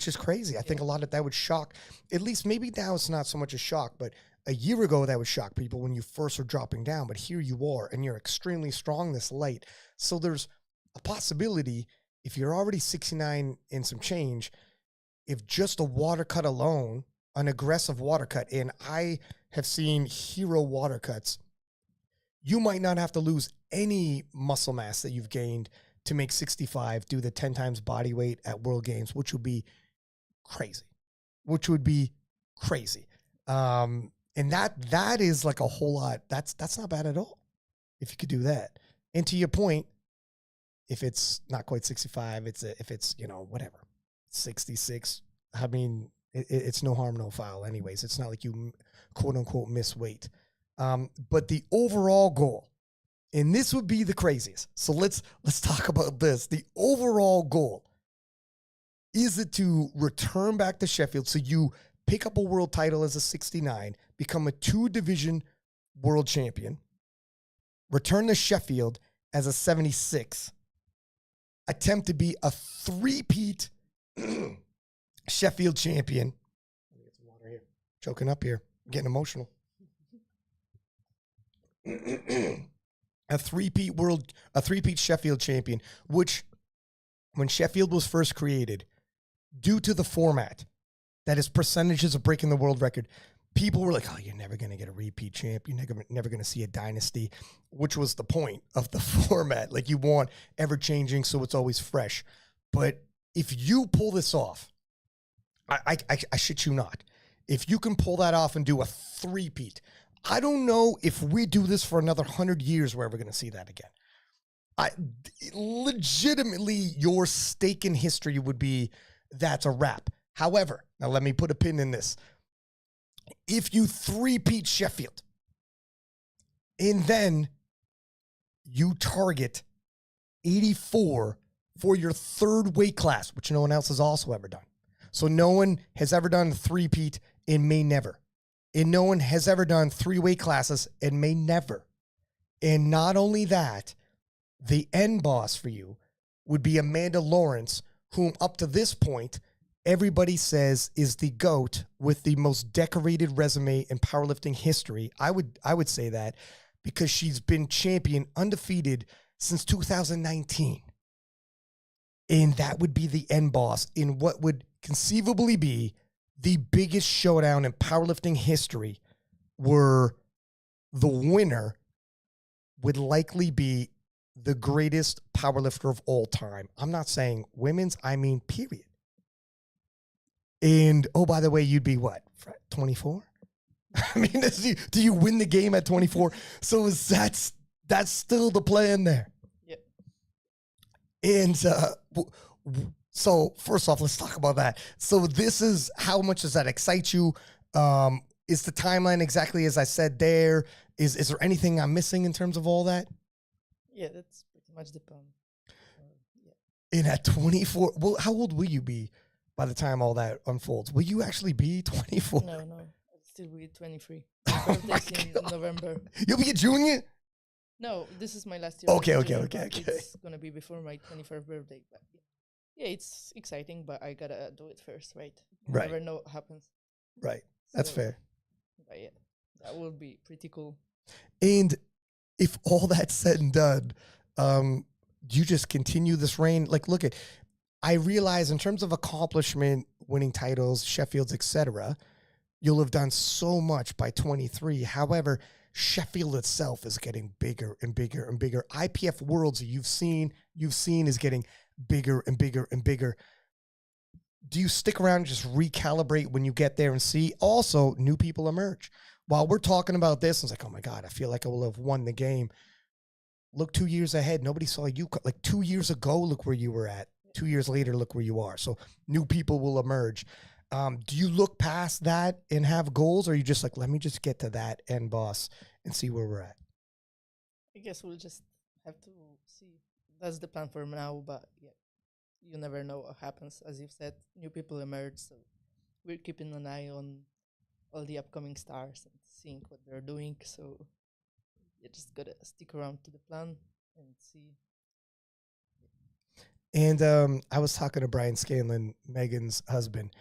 is crazy. I think a lot of that would shock. At least maybe now it's not so much a shock, but a year ago that would shock people when you first were dropping down. But here you are, and you're extremely strong this light. So there's a possibility, if you're already 69 and some change, if just a water cut alone, an aggressive water cut, and I have seen hero water cuts, you might not have to lose any muscle mass that you've gained to make 65, do the 10 times body weight at World Games, which would be crazy. And that is like a whole lot. That's not bad at all if you could do that. And to your point, if it's not quite 65, if it's, you know, whatever, 66, I mean, it's no harm, no foul anyways. It's not like you quote unquote miss weight. But the overall goal, and this would be the craziest. So let's talk about this. The overall goal, is it to return back to Sheffield so you pick up a world title as a 69, become a 2-division world champion, return to Sheffield as a 76, attempt to be a 3-peat Sheffield champion. Let me get some water here. Choking up here. I'm getting emotional. A 3-peat Sheffield champion, which when Sheffield was first created, due to the format, that is percentages of breaking the world record, people were like, oh, you're never going to get a repeat champ. You're never going to see a dynasty, which was the point of the format. Like, you want ever-changing, so it's always fresh. But if you pull this off, I shit you not, if you can pull that off and do a 3-peat, I don't know if we do this for another 100 years where we're going to see that again. Legitimately, your stake in history would be that's a wrap. However, now let me put a pin in this. If you 3-peat Sheffield, and then you target 84 for your 3rd weight class, which no one else has also ever done. So no one has ever done 3-peat and may never. And no one has ever done 3 weight classes and may never. And not only that, the end boss for you would be Amanda Lawrence, whom up to this point, everybody says is the GOAT with the most decorated resume in powerlifting history. I would say that because she's been champion undefeated since 2019. And that would be the end boss in what would conceivably be the biggest showdown in powerlifting history, where the winner would likely be the greatest powerlifter of all time. I'm not saying women's, I mean period. And, oh, by the way, you'd be what, 24? I mean, do you win the game at 24? So that's still the plan there. Yep. And so first off, let's talk about that. So this is, how much does that excite you? Is the timeline exactly as I said there? Is there anything I'm missing in terms of all that? Yeah, that's pretty much the plan. And at 24, well, how old will you be by the time all that unfolds? Will you actually be 24? No, I'll still be 23. Oh my in God. November. You'll be a junior? No, this is my last year. Okay. It's going to be before my 21st birthday. But Yeah, it's exciting, but I gotta do it first, right? You Right. never know what happens. Right. That's So, fair. but yeah, that would be pretty cool. And if all that's said and done, do you just continue this reign? Like, look at, I realize in terms of accomplishment, winning titles, Sheffield's, etc., you'll have done so much by 23. However, Sheffield itself is getting bigger and bigger and bigger. IPF Worlds you've seen is getting bigger and bigger and bigger. Do you stick around and just recalibrate when you get there and see? Also, new people emerge. While we're talking about this, it's like, oh my God, I feel like I will have won the game. Look 2 years ahead. Nobody saw you. Like 2 years ago, look where you were at. 2 years later, look where you are. So new people will emerge. Do you look past that and have goals, or are you just like, let me just get to that end boss and see where we're at? I guess we'll just have to see. That's the plan for now, but yeah, you never know what happens. As you've said, new people emerge, so we're keeping an eye on all the upcoming stars and seeing what they're doing. So you just gotta stick around to the plan and see. And I was talking to Brian Scanlon, Megan's husband,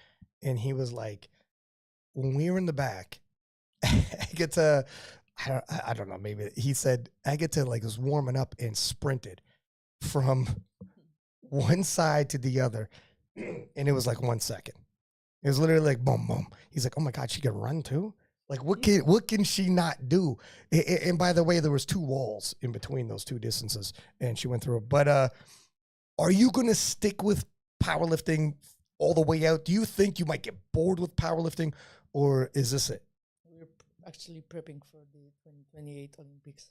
and he was like, when we were in the back, I get to, I don't know, maybe he said, I get to like was warming up and sprinted from one side to the other. And it was like 1 second. It was literally like boom, boom. He's like, oh my God, she can run too? Like what can she not do? And by the way, there was 2 walls in between those 2 distances and she went through it. But are you going to stick with powerlifting all the way out? Do you think you might get bored with powerlifting, or is this it? We're actually prepping for the 2028 Olympics.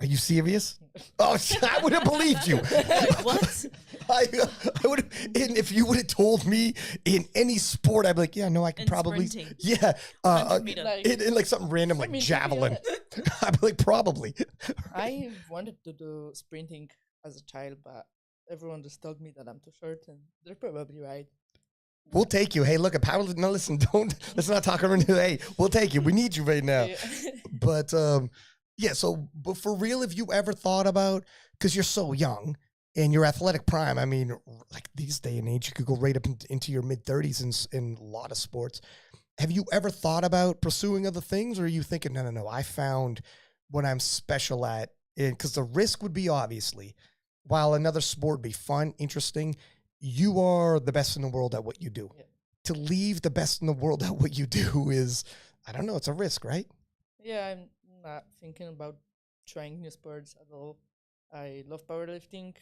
Are you serious? Oh, I would have believed you. What? I would have, and if you would have told me in any sport, I'd be like, yeah, no, I could And probably, sprinting. yeah, 100 meter. in like something random like javelin. I'd be like, probably. I wanted to do sprinting as a child, but everyone just told me that I'm too short, and they're probably right. We'll take you. Hey, look at powerlifting. No, listen, let's not talk around. Hey, we'll take you. We need you right now. Yeah. But yeah, so but for real, have you ever thought about, because you're so young and your athletic prime, I mean, like these day and age, you could go right up into your mid-30s in a lot of sports. Have you ever thought about pursuing other things, or are you thinking, no, I found what I'm special at? Because the risk would be, obviously, while another sport would be fun, interesting, you are the best in the world at what you do. Yeah. To leave the best in the world at what you do is, I don't know, it's a risk, right? Yeah, I'm not thinking about trying new sports at all. I love powerlifting,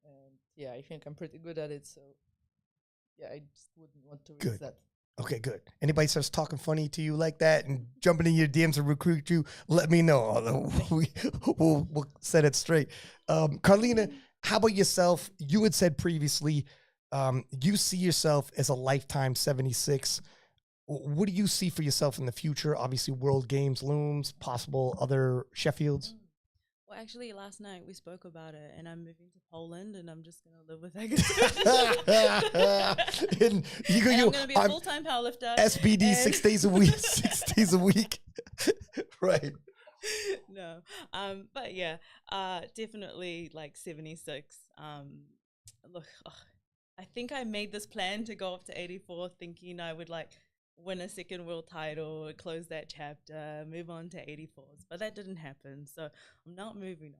and yeah, I think I'm pretty good at it. So yeah, I just wouldn't want to risk Good. that. Okay, good. Anybody starts talking funny to you like that and jumping in your DMs to recruit you, let me know. We'll set it straight. Carlina, how about yourself? You had said previously, you see yourself as a lifetime 76. What do you see for yourself in the future? Obviously, World Games looms, possible other Sheffields. Well, actually, last night we spoke about it, and I'm moving to Poland, and I'm just gonna live with Agatha. And I'm gonna be a I'm full-time powerlifter. SBD and 6 days a week, 6 days a week. Right. No, but yeah, definitely like 76. Look, I think I made this plan to go up to 84, thinking I would like win a second world title, close that chapter, move on to 84s, but that didn't happen. So I'm not moving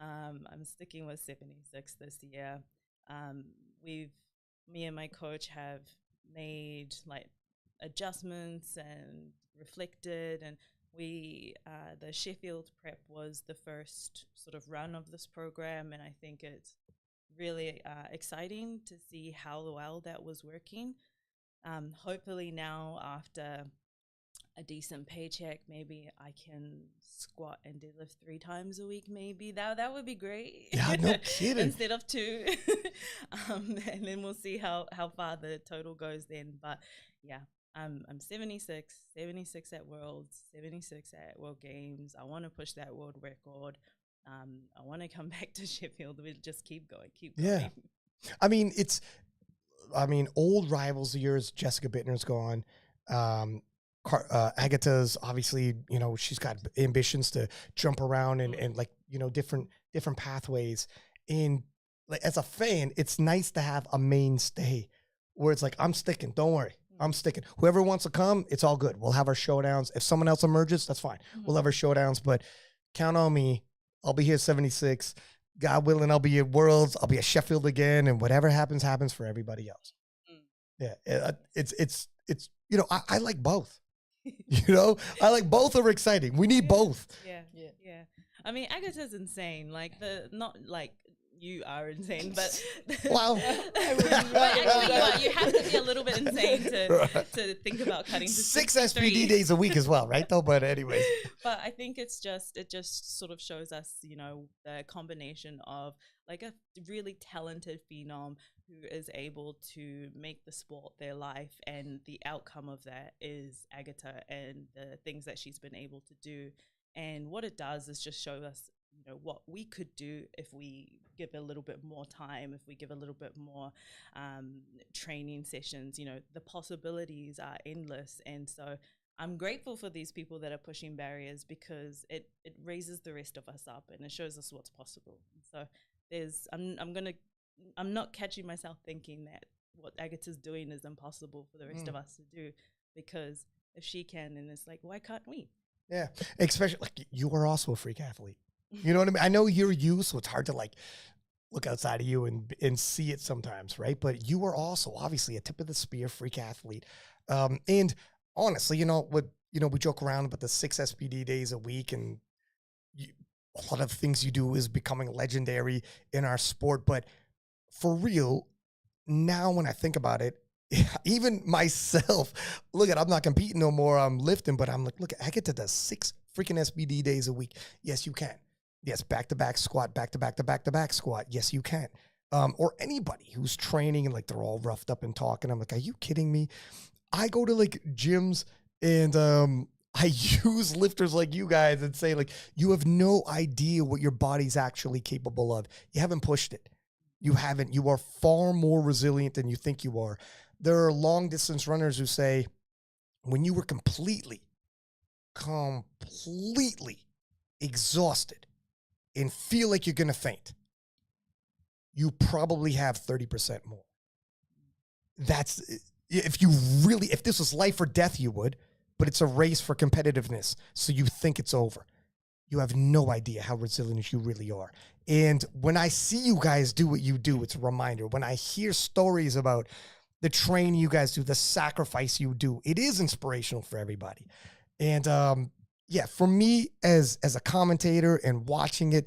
on. I'm sticking with 76 this year. Me and my coach have made like adjustments and reflected, and we the Sheffield prep was the first sort of run of this program, and I think it's really exciting to see how well that was working. Hopefully now, after a decent paycheck, maybe I can squat and deadlift 3 times a week. Maybe that would be great. Yeah, no kidding. Instead of 2. And then we'll see how far the total goes then. But yeah, I'm 76 at Worlds, 76 at World Games. I want to push that world record. I want to come back to Sheffield. We just keep going. Yeah. I mean, old rivals of yours, Jessica Bittner's gone. Agatha's obviously, she's got ambitions to jump around and like, different pathways. And like as a fan, it's nice to have a mainstay where it's like, I'm sticking. Don't worry. I'm sticking. Whoever wants to come, it's all good. We'll have our showdowns. If someone else emerges, that's fine. We'll have our showdowns, but count on me. I'll be here 76. God willing, I'll be at Worlds. I'll be at Sheffield again, and whatever happens, happens for everybody else. Yeah, it's you know, I like both. You know, I like both are exciting. We need both. Yeah. I mean, Agatha's insane. Like not like you are insane, but Wow. but actually, you have to be a little bit insane to think about cutting to 6 63. SBD days a week as well, right? Though, but anyways. But I think it just sort of shows us, you know, the combination of like a really talented phenom who is able to make the sport their life, and the outcome of that is Agatha and the things that she's been able to do. And what it does is just show us, you know, what we could do if we give a little bit more time, if we give a little bit more training sessions. You know, the possibilities are endless. And so I'm grateful for these people that are pushing barriers, because it raises the rest of us up and it shows us what's possible. So I'm not catching myself thinking that what Agatha's doing is impossible for the rest of us to do, because if she can, then it's like, why can't we? Yeah, especially like you are also a freak athlete. You know what I mean? I know you're you, so it's hard to like look outside of you and see it sometimes, right? But you are also obviously a tip of the spear freak athlete. And honestly, you know what? You know, we joke around about the 6 SBD days a week, and a lot of the things you do is becoming legendary in our sport. But for real, now when I think about it, even myself, look at, I'm not competing no more. I'm lifting, but I'm like, look, Agatha does 6 freaking SBD days a week. Yes, you can. Yes, back-to-back squat, back-to-back squat. Yes, you can. Or anybody who's training and like they're all roughed up and talking. I'm like, are you kidding me? I go to like gyms and I use lifters like you guys and say like, you have no idea what your body's actually capable of. You haven't pushed it. You haven't. You are far more resilient than you think you are. There are long distance runners who say, when you were completely exhausted and feel like you're going to faint, you probably have 30% more. That's, if this was life or death, you would, but it's a race for competitiveness. So you think it's over. You have no idea how resilient you really are. And when I see you guys do what you do, it's a reminder. When I hear stories about the training you guys do, the sacrifice you do, it is inspirational for everybody. And yeah, for me as a commentator and watching it,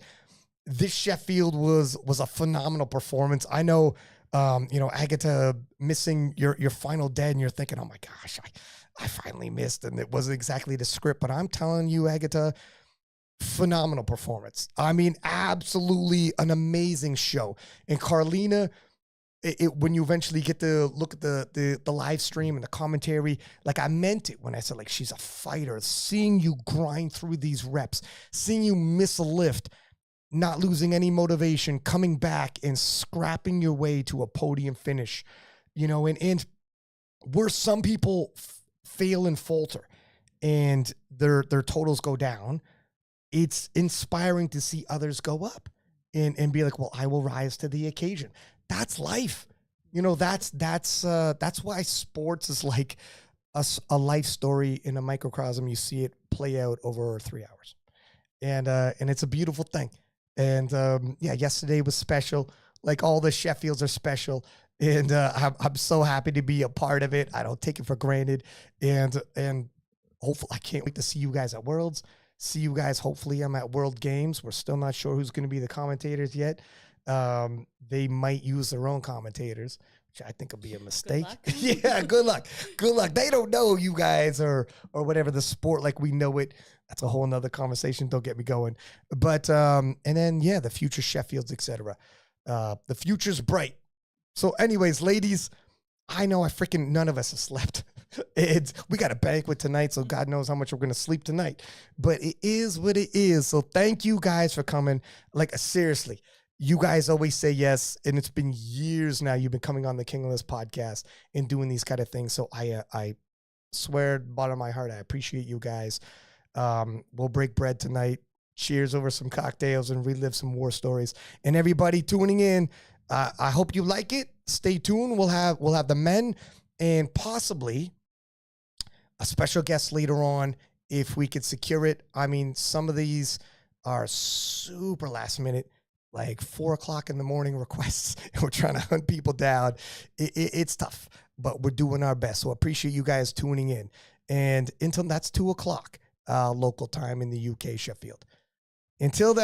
this Sheffield was a phenomenal performance. I know, you know, Agatha missing your final dead, and you're thinking, oh my gosh, I finally missed, and it wasn't exactly the script. But I'm telling you, Agatha, phenomenal performance. I mean, absolutely an amazing show. And Carlina, when you eventually get to look at the live stream and the commentary, like I meant it when I said like she's a fighter. Seeing you grind through these reps, seeing you miss a lift, not losing any motivation, coming back and scrapping your way to a podium finish, you know, and where some people fail and falter and their totals go down, it's inspiring to see others go up and be like, well, I will rise to the occasion. That's life. You know, that's why sports is like a life story in a microcosm. You see it play out over 3 hours, and it's a beautiful thing. And yeah, yesterday was special. Like all the Sheffields are special, and I'm so happy to be a part of it. I don't take it for granted, and hopefully I can't wait to see you guys at Worlds. See you guys. Hopefully I'm at World Games. We're still not sure who's going to be the commentators yet. They might use their own commentators, which I think will be a mistake. Yeah, good luck. Good luck. They don't know you guys or whatever the sport like we know it. That's a whole nother conversation. Don't get me going. But and then yeah, the future Sheffields, etc. The future's bright. So, anyways, ladies, I know none of us have slept. We got a banquet tonight, so God knows how much we're going to sleep tonight. But it is what it is. So thank you guys for coming. Like, seriously, you guys always say yes, and it's been years now you've been coming on the Kingless podcast and doing these kind of things. So I swear, bottom of my heart, I appreciate you guys. We'll break bread tonight. cheers over some cocktails and relive some war stories. And everybody tuning in, I hope you like it. Stay tuned. We'll have the men and possibly a special guest later on if we could secure it. I mean, some of these are super last minute, like 4 o'clock in the morning requests, and we're trying to hunt people down. It's tough, but we're doing our best. So I appreciate you guys tuning in. And until that's 2 o'clock local time in the UK, Sheffield. Until then.